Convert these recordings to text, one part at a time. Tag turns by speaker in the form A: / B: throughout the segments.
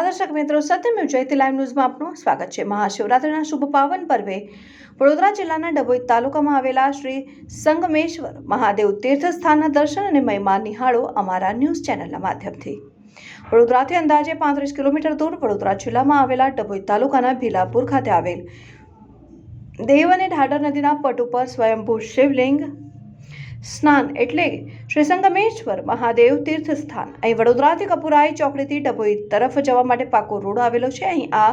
A: નમસ્કાર દર્શક મિત્રો, સત્યમેવ જયતે લાઈવ ન્યૂઝમાં આપનું સ્વાગત છે। મહાશિવરાત્રિના શુભ પાવન પર્વે વડોદરા જિલ્લાના ડભોઈ તાલુકામાં આવેલા શ્રી સંગમેશ્વર મહાદેવ તીર્થસ્થાનના દર્શન અને મહિમા નિહાળો અમારા ન્યૂઝ ચેનલના માધ્યમથી। વડોદરાથી અંદાજે 35 કિલોમીટર દૂર વડોદરા જિલ્લામાં આવેલા ડભોઈ તાલુકાના ભીલાપુર ખાતે આવેલ દેવ અને ઢાઢર નદીના પટ ઉપર સ્વયંભૂ શિવલિંગ સ્નાન એટલે શ્રી સંગમેશ્વર મહાદેવ તીર્થ સ્થાન। અહીં વડોદરાથી કપુરાઈ ચોકડીથી ડભોઈ તરફ જવા માટે પાકો રોડ આવેલો છે। અહીં આ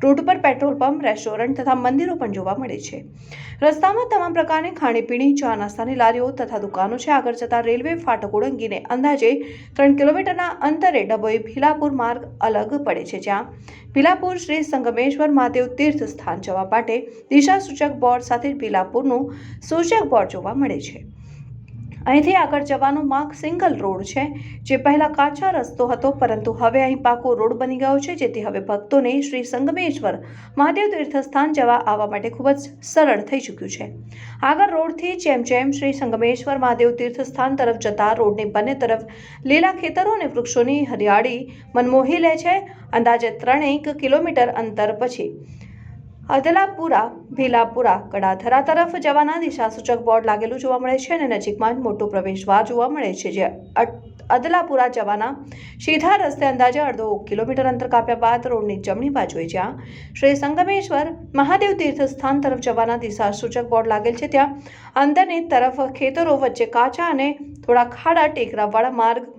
A: રૂટ પર પેટ્રોલ પંપ, રેસ્ટોરન્ટ તથા મંદિરો પણ જોવા મળે છે। રસ્તામાં તમામ પ્રકારની ખાણીપીણી, ચા નાસ્તાની લારીઓ તથા દુકાનો છે। આગળ જતા રેલવે ફાટક ઓળંગીને અંદાજે 3 કિલોમીટરના અંતરે ડભોઈ ભીલાપુર માર્ગ અલગ પડે છે, જ્યાં ભીલાપુર શ્રી સંગમેશ્વર મહાદેવ તીર્થ સ્થાન જવા માટે દિશા સૂચક બોર્ડ સાથે ભીલાપુરનું સૂચક બોર્ડ જોવા મળે છે। અહીંથી આગળ જવાનો માર્ગ સિંગલ રોડ છે, જે પહેલા કાચા રસ્તો હતો, પરંતુ હવે અહીં પાકો રોડ બની ગયો છે, જેથી હવે ભક્તોને શ્રી સંગમેશ્વર મહાદેવ તીર્થસ્થાન જવા આવવા માટે ખૂબ જ સરળ થઈ ચૂક્યું છે। આગળ રોડથી જેમ શ્રી સંગમેશ્વર મહાદેવ તીર્થસ્થાન તરફ જતા રોડની બંને તરફ લીલા ખેતરો અને વૃક્ષોની હરિયાળી મનમોહી લે છે। અંદાજે 3 કિલોમીટર અંતર પછી અદલાપુરા ભીલાપુરા કડાધરા તરફ જવાના દિશાસૂચક બોર્ડ લાગેલું જોવા મળે છે અને નજીકમાં જ મોટું પ્રવેશદ્વાર જોવા મળે છે, જે અદલાપુરા જવાના સીધા રસ્તે અંદાજે 1.5 કિલોમીટર અંતર કાપ્યા બાદ રોડની જમણી બાજુએ જ્યાં શ્રી સંગમેશ્વર મહાદેવ તીર્થસ્થાન તરફ જવાના દિશાસૂચક બોર્ડ લાગેલ છે, ત્યાં અંદરની તરફ ખેતરો વચ્ચે કાચા અને થોડા ખાડા ટેકરાવાળા માર્ગ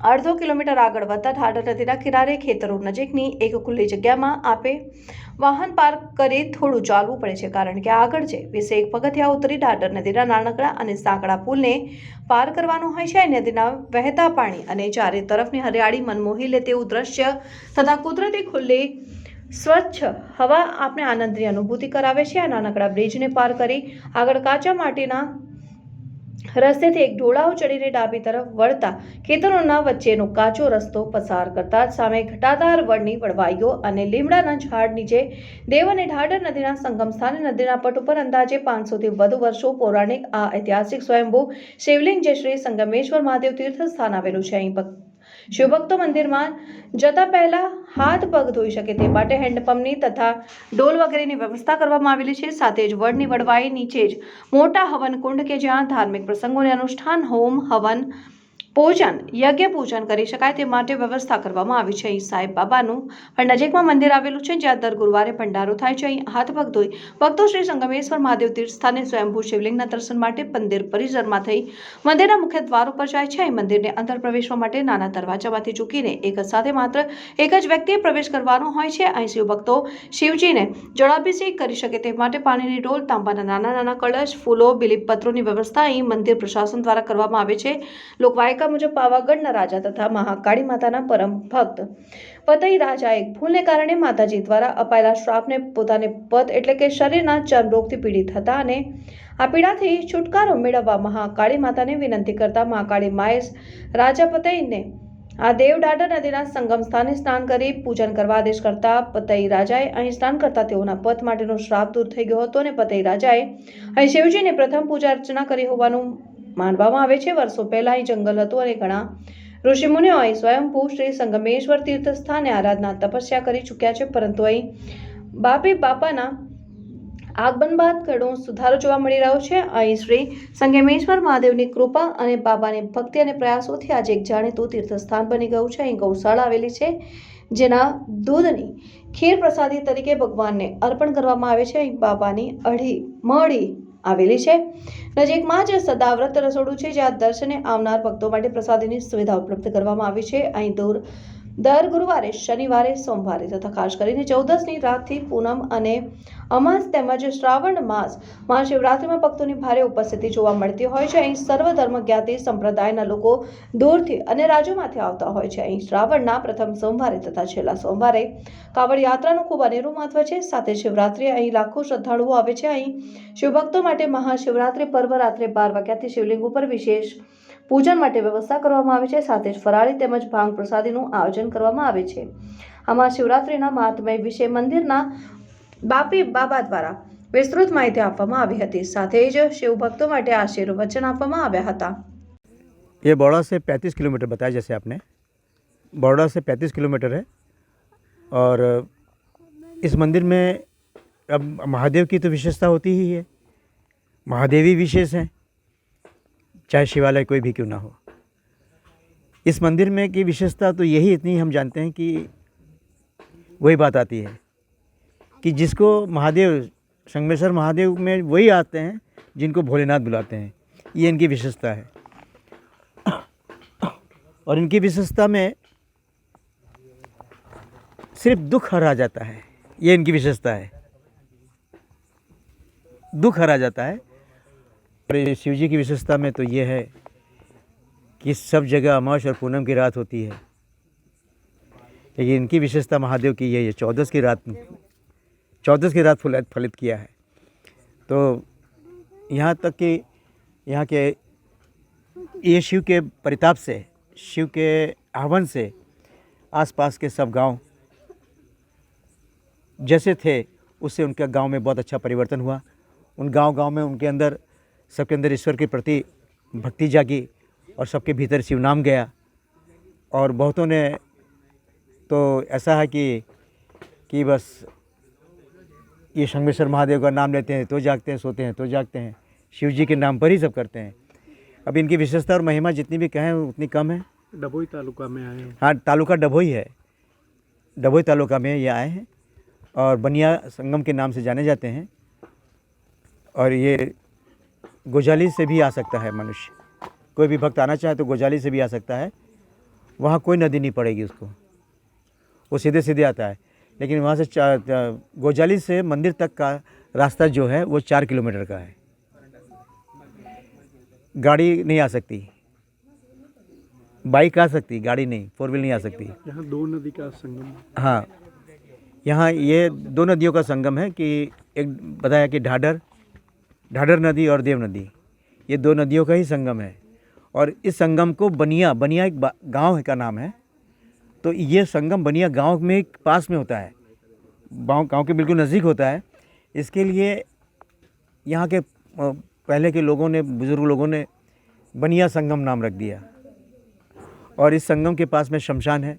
A: 1/2 કિલોમીટર આગળ વધતા ઢાઢર નદીના કિનારે ખેતરો નજીકની એક ખુલ્લી જગ્યામાં આપે વાહન પાર્ક કરી થોડું ચાલવું પડે છે, કારણ કે આગળ છે 21 પગથિયા ઉતરી ઢાઢર નદીના નાનકડા અને સાંકડા પુલને પાર કરવાનું હોય છે। નદીના વહેતા પાણી અને ચારે તરફની હરિયાળી મનમોહી લે તેવું દ્રશ્ય તથા કુદરતી ખુલ્લી સ્વચ્છ હવા આપણે આનંદની અનુભૂતિ કરાવે છે। આ નાનકડા બ્રિજને પાર કરી આગળ કાચા માટીના રસ્તેથી એક ઢોળાવ ચડીને ડાબી તરફ વળતા ખેતરોના વચ્ચેનો કાચો રસ્તો પસાર કરતા જ સામે ઘટાદાર વડની વડવાઈઓ અને લીમડાના ઝાડ નીચે દેવ અને ઢાઢર નદીના સંગમ સ્થાને નદીના પટ ઉપર અંદાજે 500થી વધુ વર્ષો પૌરાણિક આ ઐતિહાસિક સ્વયંભૂ શિવલિંગ જે શ્રી સંગમેશ્વર મહાદેવ તીર્થ સ્થાન આવેલું છે। અહીં શિવભક્તો મંદિરમાં જતા પહેલા હાથ પગ ધોઈ શકે તે માટે હેન્ડપંપની તથા ડોલ વગેરેની વ્યવસ્થા કરવામાં આવેલી છે। સાથે જ વડની વડવાઈ નીચે જ મોટા હવન કુંડ કે જ્યાં ધાર્મિક પ્રસંગોને અનુષ્ઠાન, હોમ, હવન, પૂજન, યજ્ઞ પૂજન કરી શકાય તે માટે વ્યવસ્થા કરવામાં આવી છે। અહીં સાંઈ બાબાનું પણ નજીકમાં મંદિર આવેલું છે, જ્યાં દર ગુરુવારે ભંડારો થાય છે। અહીં હાથ પગ ધોઈ ભક્તો શ્રી સંગમેશ્વર મહાદેવ તીર્થ સ્થાને સ્વયંભૂ શિવલિંગના દર્શન માટે મંદિર પરિસરમાં થઈ મંદિરના મુખ્ય દ્વાર ઉપર જાય છે। અહીં મંદિરને અંદર પ્રવેશવા માટે નાના દરવાજામાંથી ચૂકીને એક સાથે માત્ર એક જ વ્યક્તિએ પ્રવેશ કરવાનો હોય છે। અહીં શિવભક્તો શિવજીને જળાભિષેક કરી શકે તે માટે પાણીની ડોલ, તાંબાના નાના કળશ, ફૂલો, બીલીપત્રોની વ્યવસ્થા અહીં મંદિર પ્રશાસન દ્વારા કરવામાં આવે છે। લોકવાયકા મુજબ પાવાગઢના રાજા તથા મહાકાળી માતાના પરમ ભક્ત પતઈ રાજાએ ભૂલને કારણે માતાજી દ્વારા અપાયેલા શ્રાપને પોતાને પત એટલે કે શરીરના ચર્મરોગથી પીડિત હતા અને આ પીડાથી છુટકારો મેળવવા મહાકાળી માતાને વિનંતી કરતા મહાકાળી માએ રાજા પતઈને આ દેવ ઢાઢર નદીના સંગમ સ્થાને સ્નાન કરી પૂજન કરવા આદેશ કરતા પતઈ રાજાએ અહીં સ્નાન કરતા તેઓના પત માટેનો શ્રાપ દૂર થઈ ગયો હતો અને પતઈ રાજાએ અહીં શિવજીને પ્રથમ પૂજા અર્ચના કરી હોવાનું માનવામાં આવે છે। વર્ષો પહેલા અહીં જંગલ હતું અને ઘણા ઋષિમુનિઓ અહીં સ્વયંભૂ શ્રી સંગમેશ્વર તીર્થ સ્થાને આરાધના તપસ્યા કરી ચૂક્યા છે, પરંતુ અહીં બાપી બાપાના આગમન બાદ ઘણો સુધારો જોવા મળી રહ્યો છે। અહીં શ્રી સંગમેશ્વર મહાદેવની કૃપા અને બાબાની ભક્તિ અને પ્રયાસોથી આજે એક જાણીતું તીર્થસ્થાન બની ગયું છે। અહીં ગૌશાળા આવેલી છે, જેના દૂધની ખીર પ્રસાદી તરીકે ભગવાનને અર્પણ કરવામાં આવે છે। અહીં બાબાની મળી આવેલી છે, નજીકમાં જ સદાવ્રત રસોડું છે, જ્યાં દર્શને આવનાર ભક્તો માટે પ્રસાદીની સુવિધા ઉપલબ્ધ કરવામાં આવી છે। અહીં દર ગુરુવારે, શનિવારે, સોમવારે તથા ખાસ કરીને 14ની રાતથી પૂનમ અને અમાસ તેમજ શ્રાવણ માસ મહાશિવરાત્રિમાં ભક્તોની ભારે ઉપસ્થિતિ જોવા મળતી હોય છે। અહીં સર્વ ધર્મ જ્ઞાતિ સંપ્રદાયના લોકો દૂરથી અને રાજ્યોમાંથી આવતા હોય છે। અહીં શ્રાવણના પ્રથમ સોમવારે તથા છેલ્લા સોમવારે કાવડ યાત્રાનું ખૂબ અનેરું મહત્વ છે। સાથે શિવરાત્રિએ અહીં લાખો શ્રદ્ધાળુઓ આવે છે। અહીં શિવભક્તો માટે મહાશિવરાત્રિ પર્વ રાત્રે 12 વાગ્યાથી શિવલિંગ ઉપર વિશેષ પૂજન માટે વ્યવસ્થા કરવામાં આવે છે। સાથે જ ફરાળી તેમજ ભાંગ પ્રસાદીનું આયોજન કરવામાં આવે છે। આમાં શિવરાત્રિના મહાત્મય વિશે મંદિરના બાપી બાબા દ્વારા વિસ્તૃત માહિતી આપવામાં આવી હતી। સાથે જ શિવભક્તો માટે આશીર્વચન આપવામાં આવ્યા હતા।
B: ये बड़ौदा से 35 किलोमीटर बताया, जैसे आपने बड़ौदा से 35 किलोमीटर है और इस मंदिर में अब महादेव की तो विशेषता होती ही है, महादेव ही विशेष हैं, चाहे शिवालय कोई भी क्यों ना हो। इस मंदिर में की विशेषता तो यही इतनी हम जानते हैं कि वही बात आती है कि जिसको महादेव, संगमेश्वर महादेव में वही आते हैं जिनको भोलेनाथ बुलाते हैं, ये इनकी विशेषता है। और इनकी विशेषता में सिर्फ दुख हरा जाता है, ये इनकी विशेषता है, दुख हरा जाता है। और शिव जी की विशेषता में तो ये है कि सब जगह अमावस और पूनम की रात होती है, लेकिन इनकी विशेषता महादेव की ये 14 की रात फलित किया है। तो यहाँ तक कि यहाँ के ये शिव के परिताप से, शिव के आह्वान से आसपास के सब गांव जैसे थे उससे उनका गांव में बहुत अच्छा परिवर्तन हुआ। उन गांव में उनके अंदर, सबके अंदर ईश्वर के प्रति भक्ति जागी और सबके भीतर शिव नाम गया। और बहुतों ने तो ऐसा है कि बस ये संगमेश्वर महादेव का नाम लेते हैं तो जागते हैं, सोते हैं तो जागते हैं, शिव जी के नाम पर ही सब करते हैं। अब इनकी विशेषता और महिमा जितनी भी कहें उतनी कम है।
C: डभोई तालुका में आए हैं।
B: हाँ, तालुका डभोई है, डभोई तालुका में ये आए हैं और बनिया संगम के नाम से जाने जाते हैं। और ये गोजाली से भी आ सकता है मनुष्य, कोई भी भक्त आना चाहे तो गोजाली से भी आ सकता है। वहाँ कोई नदी नहीं पड़ेगी उसको, वो सीधे सीधे आता है। लेकिन वहाँ से गोजाली से मंदिर तक का रास्ता जो है वो 4 किलोमीटर का है, गाड़ी नहीं आ सकती, बाइक आ सकती, गाड़ी नहीं, 4 व्हील नहीं आ सकती।
C: यहाँ 2 नदी का संगम है।
B: हाँ, यहाँ ये 2 नदियों का संगम है कि एक बताया कि ढाढर नदी और देव नदी, ये 2 नदियों का ही संगम है। और इस संगम को बनिया एक गांव का नाम है। तो ये संगम बनिया गांव में पास में होता है, गांव के बिल्कुल नज़दीक होता है। इसके लिए यहाँ के पहले के लोगों ने, बुज़ुर्ग लोगों ने बनिया संगम नाम रख दिया। और इस संगम के पास में शमशान है,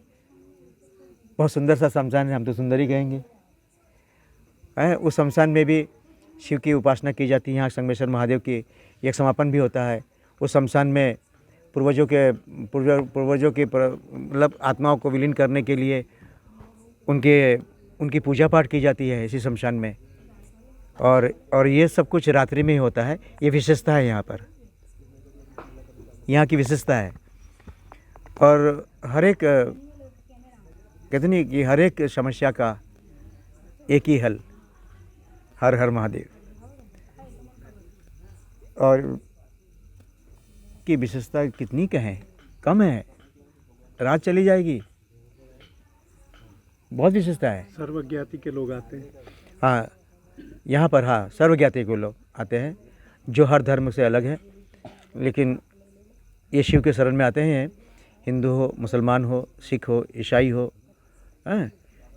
B: बहुत सुंदर सा शमशान है, हम तो सुंदर ही कहेंगे। उस शमशान में भी शिव की उपासना की जाती है। यहाँ संगमेश्वर महादेव की एक समापन भी होता है। उस शमशान में पूर्वजों के मतलब आत्माओं को विलीन करने के लिए उनकी पूजा पाठ की जाती है इसी शमशान में। और ये सब कुछ रात्रि में ही होता है। ये विशेषता है यहाँ की विशेषता है। और हर एक कहते नहीं कि हर एक समस्या का एक ही हल, हर हर महादेव। और की विशेषता कितनी कहें, कम है, रात चली जाएगी, बहुत विशेषता है।
C: सर्वज्ञाति के लोग आते हैं।
B: हाँ, यहाँ पर हाँ सर्वज्ञाति के लोग आते हैं जो हर धर्म से अलग है, लेकिन ये शिव के शरण में आते हैं। हिंदू हो, मुसलमान हो, सिख हो, ईसाई हो,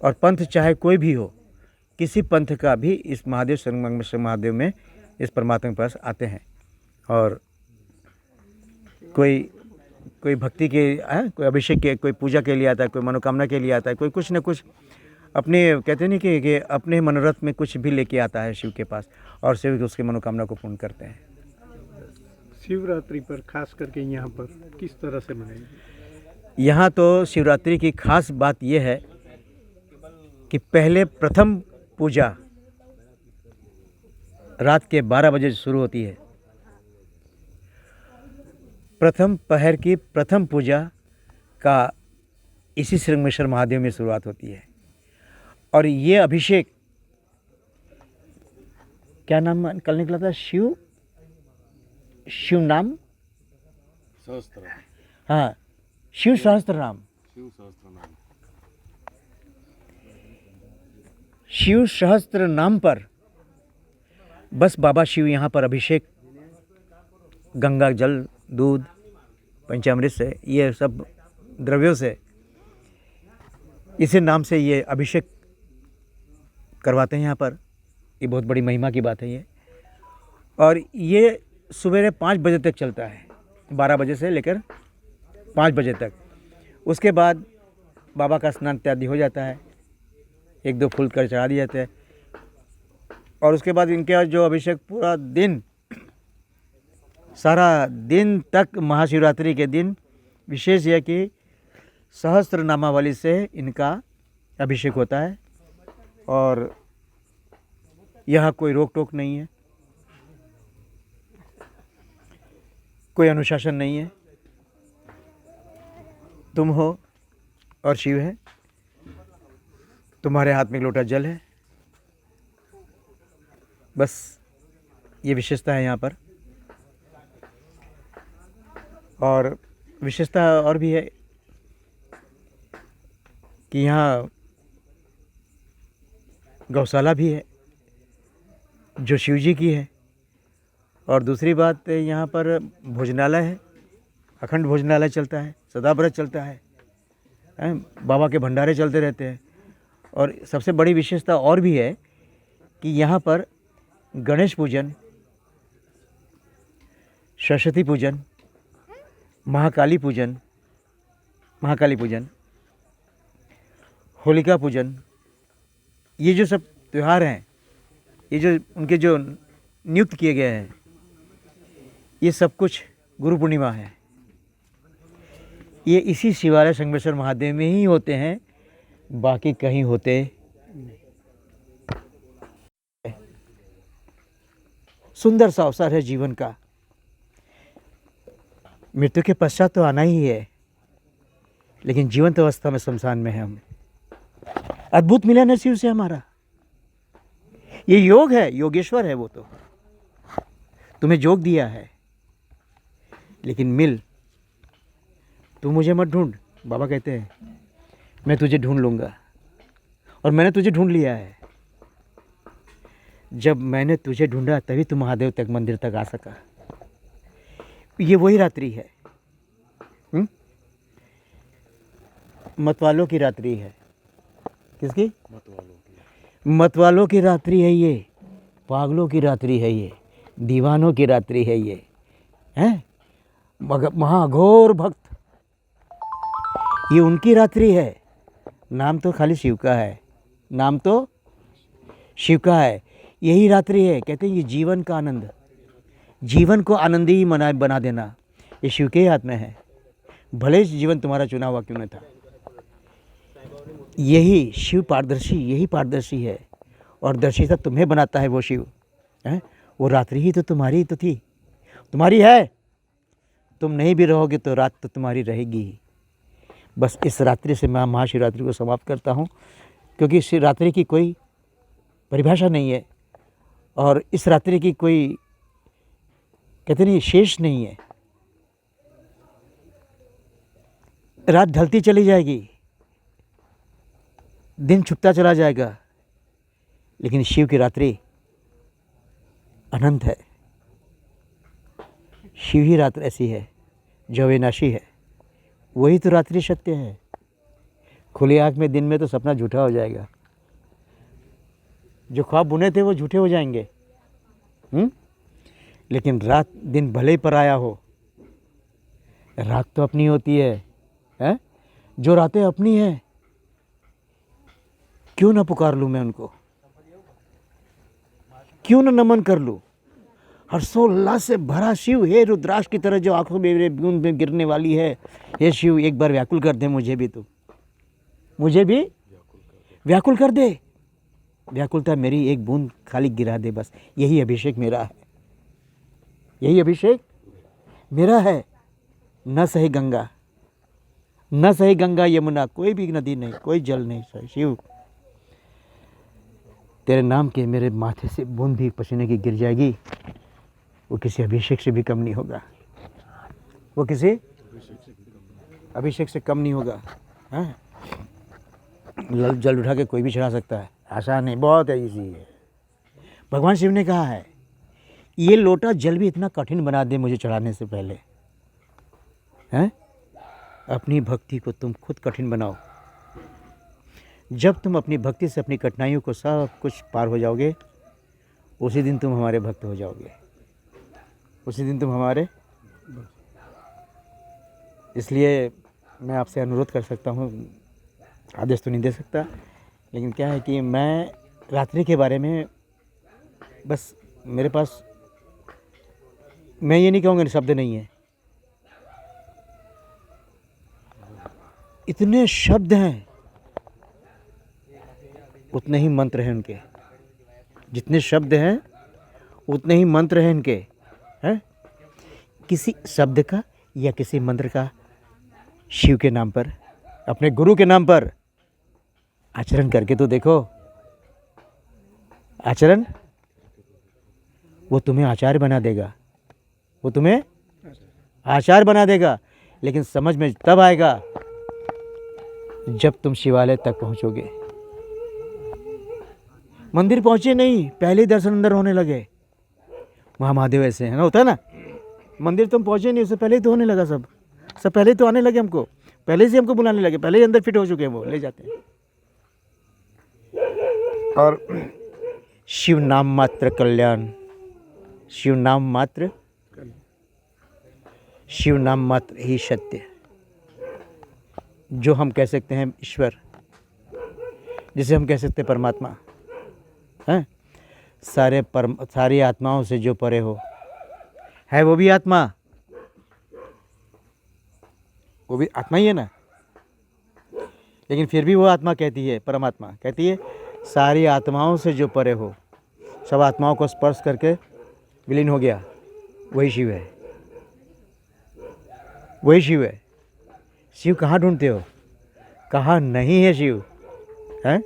B: और पंथ चाहे कोई भी हो, किसी पंथ का भी इस महादेव संगमेश्वर महादेव में इस परमात्मा के पास आते हैं। और कोई भक्ति के, कोई अभिषेक के, कोई पूजा के लिए आता है, कोई मनोकामना के लिए आता है, कोई कुछ न कुछ अपने कहते नहीं कि अपने मनोरथ में कुछ भी लेके आता है शिव के पास, और शिव उसकी मनोकामना को पूर्ण करते हैं।
C: शिवरात्रि पर खास करके यहाँ पर किस तरह से मनाएंगे?
B: यहाँ तो शिवरात्रि की खास बात यह है कि पहले प्रथम पूजा रात के 12 बजे शुरू होती है। प्रथम पहर की प्रथम पूजा का इसी संगमेश्वर महादेव में शुरुआत होती है। और ये अभिषेक, क्या नाम कल निकला था? शिव नाम
D: सहस्त्र,
B: हाँ, शिव सहस्त्र नाम। शिव सहस्त्र नाम पर बस बाबा शिव यहाँ पर अभिषेक गंगा जल, दूध, पंचामृत से, ये सब द्रव्यों से, इसी नाम से ये अभिषेक करवाते हैं यहाँ पर। ये बहुत बड़ी महिमा की बात है ये। और ये सवेरे 5 बजे तक चलता है, 12 बजे से लेकर 5 बजे तक। उसके बाद बाबा का स्नान इत्यादि हो जाता है एक दो फूल कर चढ़ा दिए जाते हैं। और उसके बाद इनके जो अभिषेक पूरा दिन, सारा दिन तक महाशिवरात्रि के दिन विशेष यह कि सहस्त्र नामावली से इनका अभिषेक होता है। और यह कोई रोक टोक नहीं है, कोई अनुशासन नहीं है। तुम हो और शिव है, तुम्हारे हाथ में एक लोटा जल है, बस ये विशेषता है यहाँ पर। और विशेषता और भी है कि यहाँ गौशाला भी है जो शिव जी की है। और दूसरी बात, यहाँ पर भोजनालय है, अखंड भोजनालय चलता है, सदाव्रत चलता है, बाबा के भंडारे चलते रहते हैं। और सबसे बड़ी विशेषता और भी है कि यहाँ पर गणेश पूजन, सरस्वती पूजन, महाकाली पूजन, होलिका पूजन, ये जो सब त्यौहार हैं, ये जो उनके जो नियुक्त किए गए हैं, ये सब कुछ गुरु पूर्णिमा है। ये इसी शिवालय संगमेश्वर महादेव में ही होते हैं, बाकी कहीं होते। सुंदर सा अवसर है जीवन का। मृत्यु के पश्चात तो आना ही है, लेकिन जीवंत अवस्था में शमशान में है हम। अद्भुत मिलन है शिव से हमारा। ये योग है, योगेश्वर है वो तो, तुम्हें योग दिया है। लेकिन मिल, तू मुझे मत ढूंढ, बाबा कहते हैं, मैं तुझे ढूंढ लूँगा। और मैंने तुझे ढूंढ लिया है। जब मैंने तुझे ढूंढा तभी तू महादेव तक, मंदिर तक आ सका। ये वही रात्रि है, मतवालों की रात्रि है। किसकी? मतवालों की रात्रि है ये, पागलों की रात्रि है ये, दीवानों की रात्रि है ये, हैं? महाघोर भक्त, ये उनकी रात्रि है। नाम तो खाली शिव का है, नाम तो शिव का है। यही रात्रि है, कहते हैं ये जीवन का आनंद, जीवन को आनंदी बना देना ये शिव के हाथ में है। भले जीवन तुम्हारा चुना हुआ क्यों न था, यही शिव पारदर्शी, यही पारदर्शी है। और दर्शिता तुम्हें बनाता है वो शिव, है? वो रात्रि ही तो तुम्हारी ही तो थी, तुम्हारी है। तुम नहीं भी रहोगे तो रात तो तुम्हारी रहेगी ही। बस इस रात्रि से मैं महाशिवरात्रि को समाप्त करता हूँ, क्योंकि शिवरात्रि की कोई परिभाषा नहीं है और इस रात्रि की कोई, कहते नहीं, शेष नहीं है। रात ढलती चली जाएगी, दिन छुपता चला जाएगा, लेकिन शिव की रात्रि अनंत है। शिव ही रात ऐसी है जो अविनाशी है, वही तो रात्रि सत्य है। खुली आँख में दिन में तो सपना झूठा हो जाएगा, जो ख्वाब बुने थे वो झूठे हो जाएंगे। लेकिन रात, दिन भले ही पराया हो, रात तो अपनी होती है? जो रातें अपनी हैं, क्यों ना पुकार लूँ मैं उनको, क्यों ना नमन कर लूँ। हर्षोल्लास से भरा शिव, हे रुद्राक्ष की तरह जो आंखों में मेरे बूंद में गिरने वाली है, हे शिव एक बार व्याकुल कर दे मुझे भी, तो मुझे भी व्याकुल कर दे। व्याकुलता मेरी एक बूंद खाली गिरा दे, बस यही अभिषेक मेरा है, यही अभिषेक मेरा है। न सही गंगा, न सही गंगा यमुना, कोई भी नदी नहीं, कोई जल नहीं सही। शिव तेरे नाम के मेरे माथे से बूंद भी पसीने की गिर जाएगी, वो किसी अभिषेक से भी कम नहीं होगा, वो किसी अभिषेक से कम नहीं होगा। हाँ, जल उठा के कोई भी चढ़ा सकता है, आसान है, बहुत ईजी है। भगवान शिव ने कहा है, ये लोटा जल भी इतना कठिन बना दे मुझे चढ़ाने से पहले, हैं? अपनी भक्ति को तुम खुद कठिन बनाओ। जब तुम अपनी भक्ति से अपनी कठिनाइयों को सब कुछ पार हो जाओगे, उसी दिन तुम हमारे भक्त हो जाओगे, उसी दिन तुम हमारे। इसलिए मैं आपसे अनुरोध कर सकता हूँ, आदेश तो नहीं दे सकता, लेकिन क्या है कि मैं रात्रि के बारे में बस मेरे पास, मैं ये नहीं कहूँगा शब्द नहीं है, इतने शब्द हैं उतने ही मंत्र हैं उनके, जितने शब्द हैं उतने ही मंत्र हैं इनके, हैं? किसी शब्द का या किसी मंत्र का शिव के नाम पर, अपने गुरु के नाम पर आचरण करके तो देखो। आचरण, वो तुम्हें आचार्य बना देगा, वो तुम्हें आचार्य बना देगा। लेकिन समझ में तब आएगा जब तुम शिवालय तक पहुंचोगे। मंदिर पहुंचे नहीं, पहले ही दर्शन अंदर होने लगे। वहाँ महादेव ऐसे है ना, होता है ना, मंदिर तुम पहुंचे नहीं, उससे पहले ही तो होने लगा सब पहले ही तो आने लगे हमको, पहले से हमको बुलाने लगे, पहले ही अंदर फिट हो चुके हैं, वो ले जाते हैं। और शिव नाम मात्र कल्याण, शिव नाम मात्र, शिव नाम मात्र ही सत्य, जो हम कह सकते हैं ईश्वर, जिसे हम कह सकते हैं परमात्मा, हैं? सारी आत्माओं से जो परे हो, है वो भी आत्मा, वो भी आत्मा ही है ना। लेकिन फिर भी वो आत्मा कहती है, परमात्मा कहती है सारी आत्माओं से जो परे हो, सब आत्माओं को स्पर्श करके विलीन हो गया, वही शिव है, वही शिव है। शिव कहाँ ढूंढते हो, कहाँ नहीं है शिव, हैं?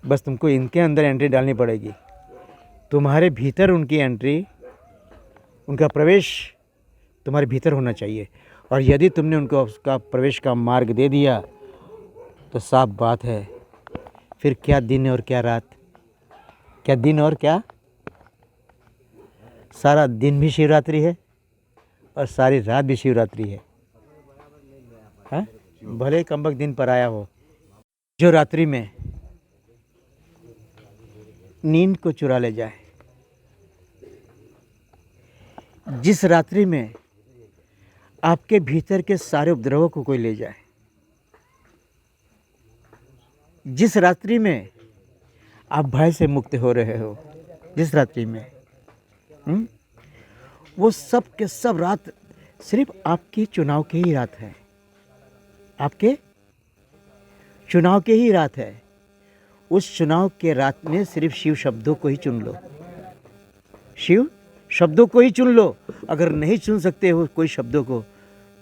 B: बस तुमको इनके अंदर एंट्री डालनी पड़ेगी, तुम्हारे भीतर उनकी एंट्री, उनका प्रवेश तुम्हारे भीतर होना चाहिए। और यदि तुमने उनको उसका प्रवेश का मार्ग दे दिया तो साफ बात है, फिर क्या दिन और क्या रात, क्या दिन और क्या, सारा दिन भी शिवरात्रि है और सारी रात भी शिवरात्रि है, हैं? भले कमबख्त दिन पर आया हो, जो रात्रि में नींद को चुरा ले जाए, जिस रात्रि में आपके भीतर के सारे उपद्रवों को कोई ले जाए, जिस रात्रि में आप भय से मुक्त हो रहे हो, जिस रात्रि में वो सब के सब रात सिर्फ आपके चुनाव के ही रात है, आपके चुनाव के ही रात है। उस चुनाव के रात में सिर्फ शिव शब्दों को ही चुन लो, शिव शब्दों को ही चुन लो। अगर नहीं चुन सकते हो कोई शब्दों को,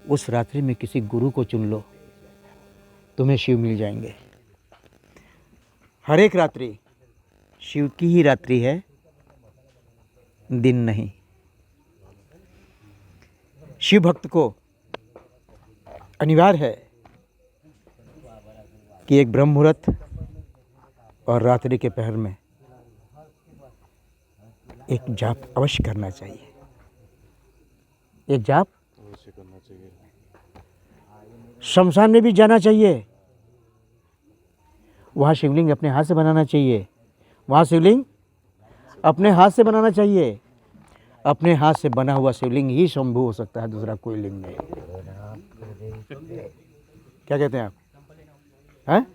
B: उस रात्रि में किसी गुरु को चुन लो, तुम्हें शिव मिल जाएंगे। हर एक रात्रि शिव की ही रात्रि है, दिन नहीं। शिव भक्त को अनिवार्य है कि एक ब्रह्म मुहूर्त और रात्रि के पहर में एक जाप अवश्य करना चाहिए, एक जाप
D: अवश्य करना चाहिए।
B: शमशान में भी जाना चाहिए, वहाँ शिवलिंग अपने हाथ से बनाना चाहिए, वहाँ शिवलिंग अपने हाथ से बनाना चाहिए। अपने हाथ से बना हुआ शिवलिंग ही शंभु हो सकता है, दूसरा कोई लिंग नहीं। क्या कहते हैं आप, हैं?